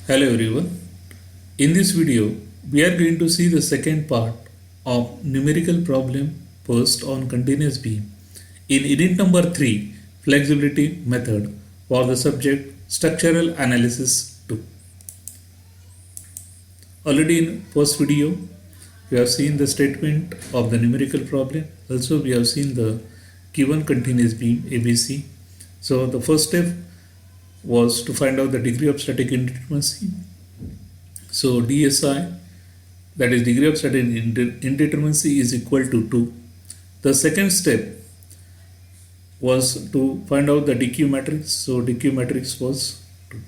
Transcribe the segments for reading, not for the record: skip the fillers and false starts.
Hello everyone. In this video, we are going to see the second part of numerical problem posed on continuous beam in unit number 3 flexibility method for the subject structural analysis 2. Already in first video, we have seen the statement of the numerical problem. Also, we have seen the given continuous beam ABC. So the first step was to find out the degree of static indeterminacy. So DSI, that is degree of static indeterminacy, is equal to 2. The second step was to find out the DQ matrix. So DQ matrix was 2.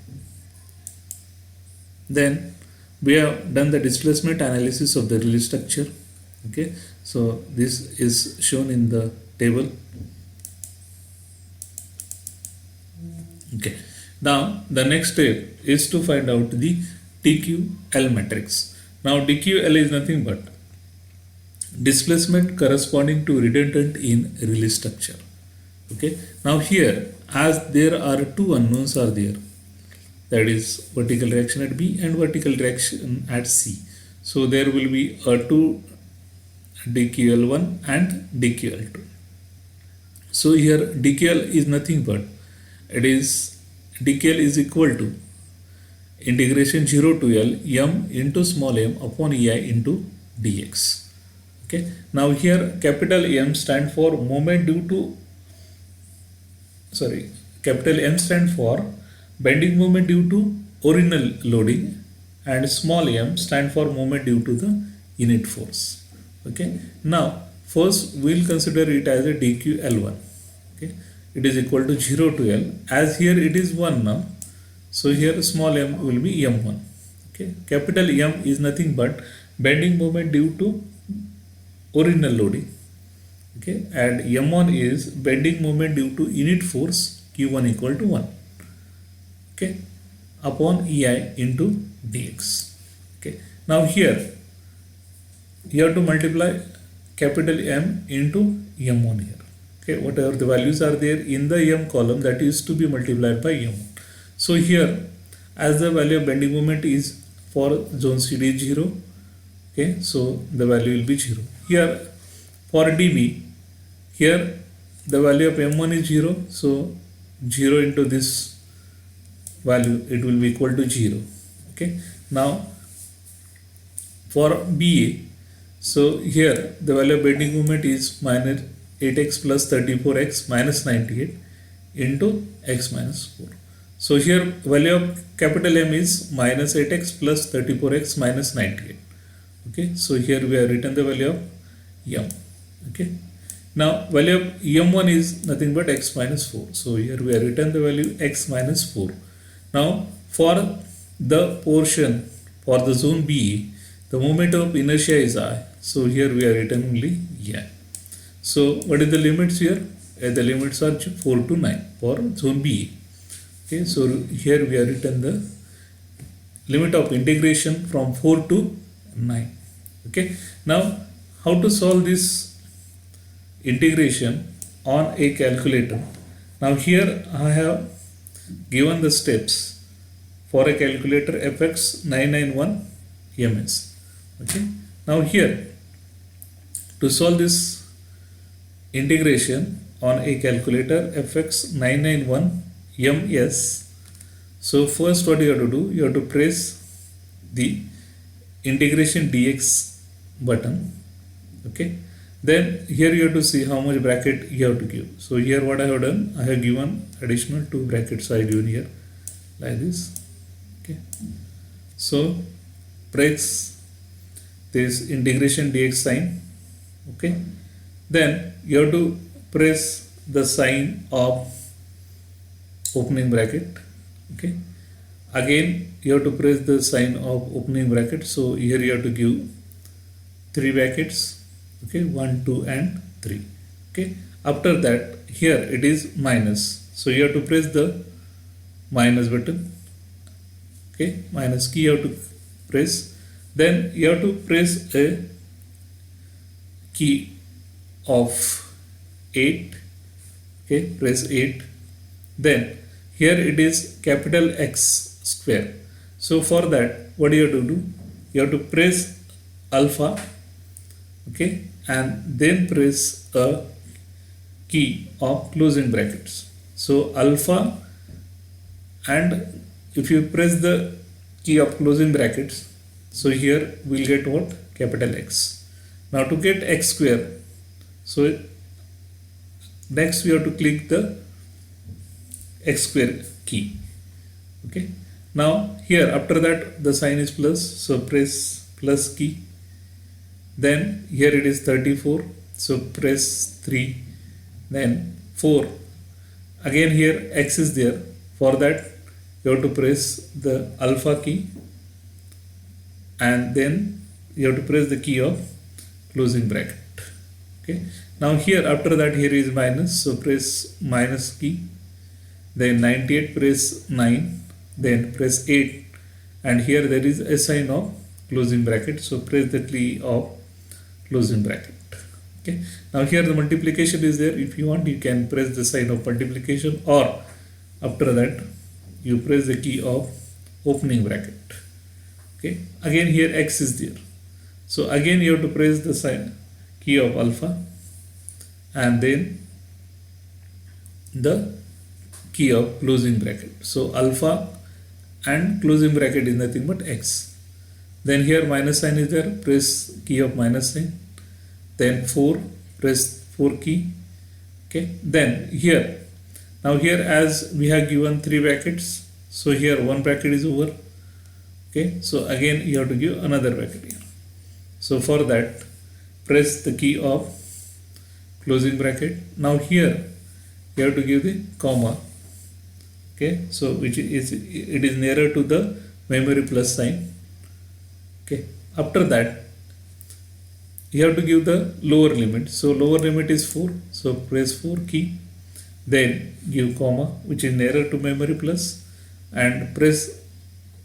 Then we have done the displacement analysis of the release structure. Okay, so this is shown in the table. Okay, now the next step is to find out the DQL matrix. Now DQL is nothing but displacement corresponding to redundant in release structure. Okay, now here, as there are two unknowns are there, that is vertical reaction at B and vertical reaction at C. So there will be a 2 DQL1 and DQL2. So here DQL is nothing but DQL is equal to integration 0 to L m into small m upon EI into dx. Okay. Now here capital M stand for moment due to capital M stand for bending moment due to original loading, and small m stand for moment due to the unit force. Okay. Now first we'll consider it as a DQL1. Okay. It is equal to 0 to L, as here it is 1 now. So here small m will be m1. Okay. Capital M is nothing but bending moment due to original loading. Okay. And m1 is bending moment due to unit force Q1 equal to 1. Okay. Upon EI into dx. Okay. Now here you have to multiply capital M into m1 here. Okay, whatever the values are there in the m column, that is to be multiplied by m1. So here, as the value of bending moment is for zone CD 0, okay, so the value will be 0. Here for dB, here the value of m1 is 0, so 0 into this value, it will be equal to 0. Okay, now for BA, so here the value of bending moment is minus 8x plus 34x minus 98 into x minus 4. So here value of capital M is minus 8x plus 34x minus 98. Okay, so here we have written the value of M. Okay, now value of M1 is nothing but x minus 4. So here we have written the value x minus 4. Now for the portion for the zone B, the moment of inertia is I. So here we have written only I. So what is the limits here? The limits are 4 to 9 for zone B. Okay, so here we have written the limit of integration from 4 to 9. Okay, now how to solve this integration on a calculator? Now here I have given the steps for a calculator FX991 MS. Okay, now here to solve this integration on a calculator FX991 MS. So first what you have to do, you have to press the integration dx button. Okay, then here you have to see how much bracket you have to give. So here what I have done, I have given additional 2 brackets I given here like this. Okay, so press this integration dx sign. Okay, then you have to press the sign of opening bracket. Okay, again you have to press the sign of opening bracket. So here you have to give 3 brackets. Okay, 1, 2 and 3. Okay, after that here it is minus, so you have to press the minus button. Okay, minus key you have to press, then you have to press a key of 8. Okay, press 8. Then here it is capital X square. So for that, what do you have to do? You have to press alpha, okay, and then press a key of closing brackets. So alpha, and if you press the key of closing brackets, so here we'll get what? Capital X. Now to get x square, so next we have to click the x square key, okay. Now here after that the sign is plus, so press plus key. Then here it is 34, so press 3, then 4. Again here x is there, for that you have to press the alpha key, and then you have to press the key of closing bracket, okay. Now here after that here is minus, so press minus key, then 98 press 9, then press 8, and here there is a sign of closing bracket, so press the key of closing bracket, okay. Now here the multiplication is there, if you want you can press the sign of multiplication, or after that you press the key of opening bracket, okay. Again here x is there, so again you have to press the sign key of alpha, and then the key of closing bracket, so alpha and closing bracket is nothing but x. Then here minus sign is there, press key of minus sign, then 4, press 4 key, okay. Then here, now here as we have given 3 brackets, so here one bracket is over, okay. So again you have to give another bracket here, so for that press the key of closing bracket. Now here you have to give the comma, okay, so which is, it is nearer to the memory plus sign, okay. After that you have to give the lower limit, so lower limit is 4, so press 4 key, then give comma which is nearer to memory plus, and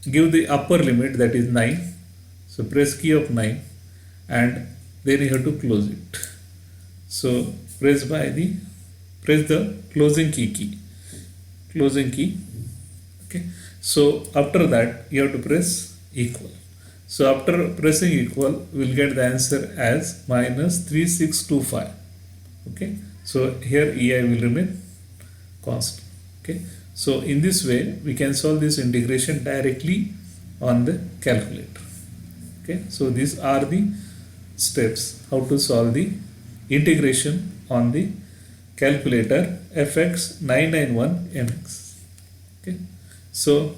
give the upper limit, that is 9, so press key of 9, and then you have to close it, so press the closing key, okay. So after that you have to press equal, so after pressing equal we'll get the answer as minus 3625, okay. So here EI will remain constant, okay. So in this way we can solve this integration directly on the calculator, okay. So these are the steps how to solve the integration on the calculator FX991MX, okay. So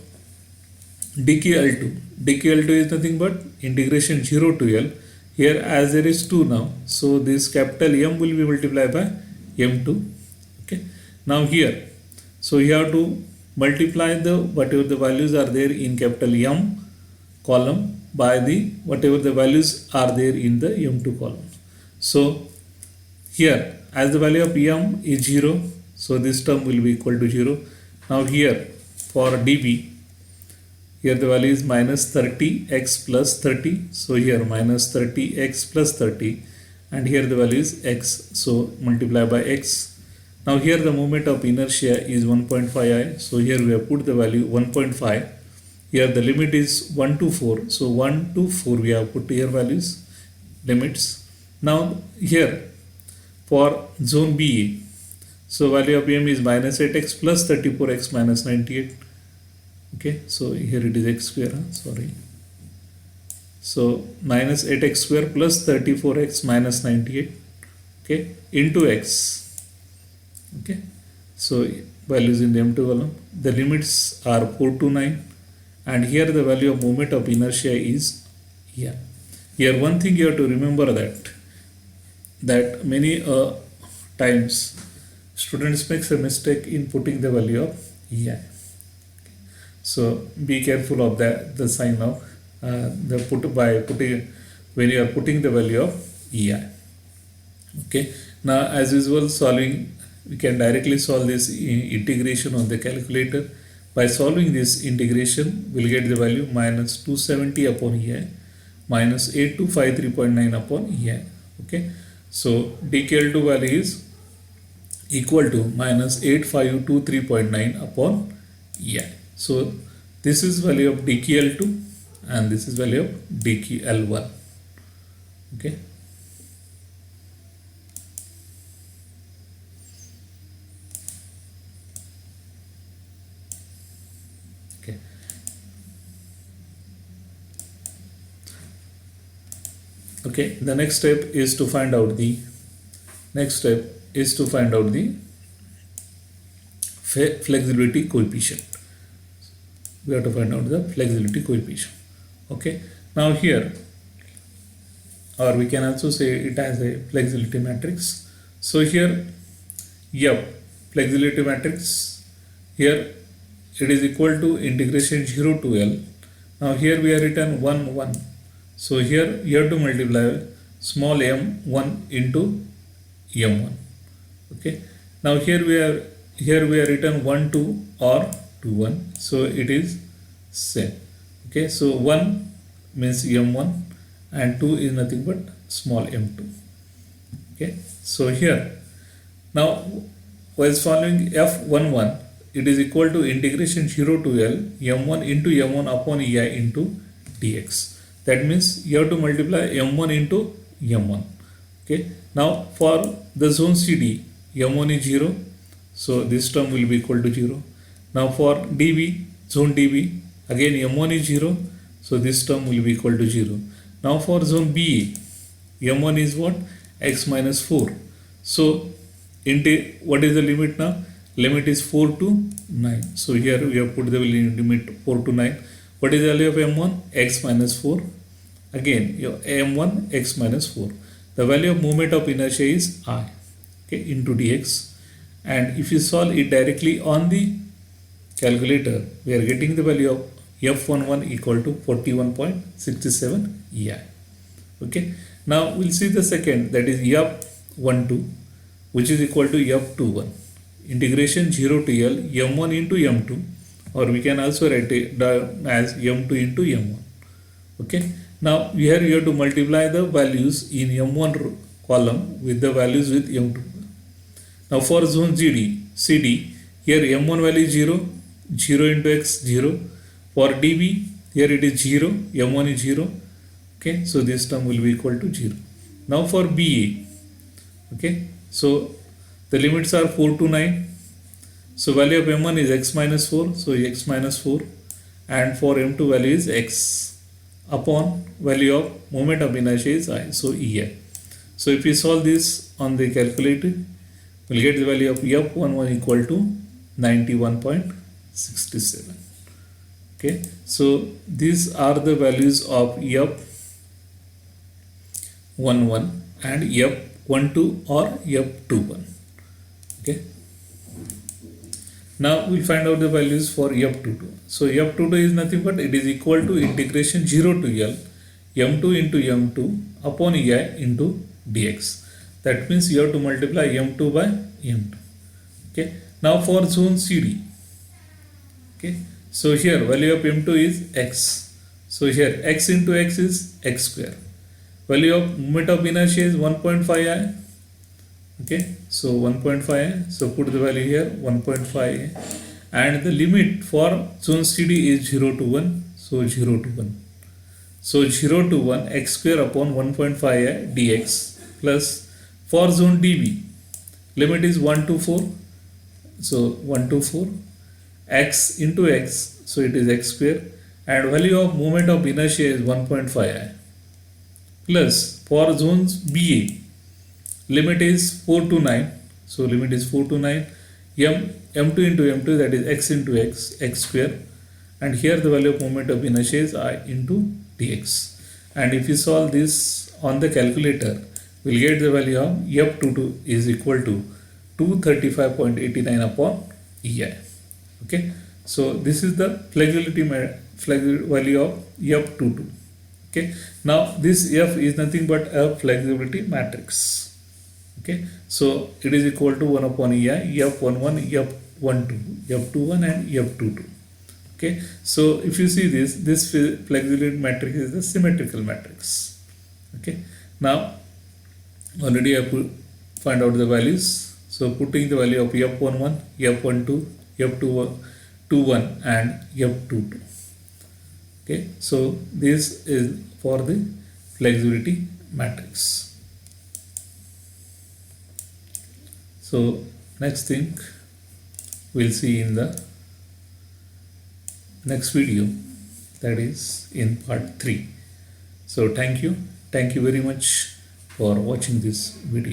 DKL2 is nothing but integration 0 to L. Here as there is 2 now, so this capital M will be multiplied by M2, okay. Now here, so you have to multiply the whatever the values are there in capital M column by the whatever the values are there in the M2 column. So here as the value of M is 0, so this term will be equal to 0. Now here for DB, here the value is minus 30x plus 30, so here minus 30x plus 30, and here the value is x, so multiply by x. Now here the moment of inertia is 1.5i, so here we have put the value 1.5. Here the limit is 1 to 4, so 1 to 4 we have put here values, limits. Now here for zone BA, so value of M is minus 8x plus 34x minus 98, okay. So here it is x square, so minus 8x square plus 34x minus 98, okay, into x, okay. So values in the M2 column, the limits are 4 to 9, and here the value of moment of inertia is here. Here one thing you have to remember, that many times students makes a mistake in putting the value of EI. So be careful of the sign of when you are putting the value of EI. Okay. Now as usual, we can directly solve this integration on the calculator. By solving this integration, we'll get the value minus 270 upon EI minus 8253.9 upon EI. Okay. So DKL2 value is equal to minus 8523.9 upon EI. So This is value of dql2 and this is value of dql1. Okay. Okay. Okay. The next step is to find out the flexibility coefficient. We have to find out the flexibility coefficient. Okay. Now here, or we can also say it as a flexibility matrix. So here, flexibility matrix, here it is equal to integration 0 to L. Now here we are written 1 1. So here you have to multiply small m1 into m1. Okay. Now here we are written 1 2 or 2 1. So it is same. Okay. So 1 means m1 and 2 is nothing but small m2. Okay. So here now while following f11, it is equal to integration 0 to L m1 into m1 upon ei into dx. That means you have to multiply m1 into m1. Okay. Now for the zone CD, m1 is 0, so this term will be equal to 0. Now for dB, zone dB, again m1 is 0, so this term will be equal to 0. Now for zone BA, m1 is what? X minus 4. So what is the limit now? Limit is 4 to 9. So here we have put the limit 4 to 9. What is the value of m1? X minus 4. Again, your m1 x minus 4. The value of moment of inertia is I, okay, into dx. And if you solve it directly on the calculator, we are getting the value of f11 equal to 41.67 EI. Okay. Now we'll see the second, that is f12, which is equal to f21. Integration 0 to L m1 into m2, or we can also write it down as m2 into m1. Okay. Now here you have to multiply the values in m1 column with the values with m2. Now for zone CD, here m1 value is 0, 0 into x 0. For dB, here it is 0, m1 is 0. Okay, so this term will be equal to 0. Now for BA, okay, so the limits are 4 to 9. So value of m1 is x minus 4, so x minus 4, and for m2 value is x upon value of moment of inertia is I, so EI. So if we solve this on the calculator, we'll get the value of f11 equal to 91.67. Okay, so these are the values of f11 and f12 or f21. Okay. Now we find out the values for f22. So f22 is nothing but it is equal to integration 0 to L m2 into m2 upon ei into dx. That means you have to multiply m2 by m2. Okay. Now for zone CD. Okay. So here value of m2 is x. So here x into x is x square. Value of moment of inertia is 1.5 I. Okay, so 1.5 I. So put the value here 1.5 I. And the limit for zone CD is 0 to 1. So 0 to 1. So 0 to 1 x square upon 1.5 I dx plus for zone DB limit is 1 to 4. So 1 to 4 x into x, so it is x square, and value of moment of inertia is 1.5 I. Plus for zones BA limit is 4 to 9, so limit is 4 to 9, m2 into m2, that is x into x, x square, and here the value of moment of inertia is I into dx. And if you solve this on the calculator, we'll get the value of f22 is equal to 235.89 upon EI. Okay, so this is the flexibility value of f22. Okay, now this f is nothing but a flexibility matrix. Okay, so it is equal to 1 upon EI, f11, f12, f21 and f22. Okay, so if you see this flexibility matrix is the symmetrical matrix. Okay, now already I find out the values. So putting the value of f11, f12, f22 F21 and F22. Okay, so this is for the flexibility matrix. So next thing we'll see in the next video, that is in part 3. So thank you very much for watching this video.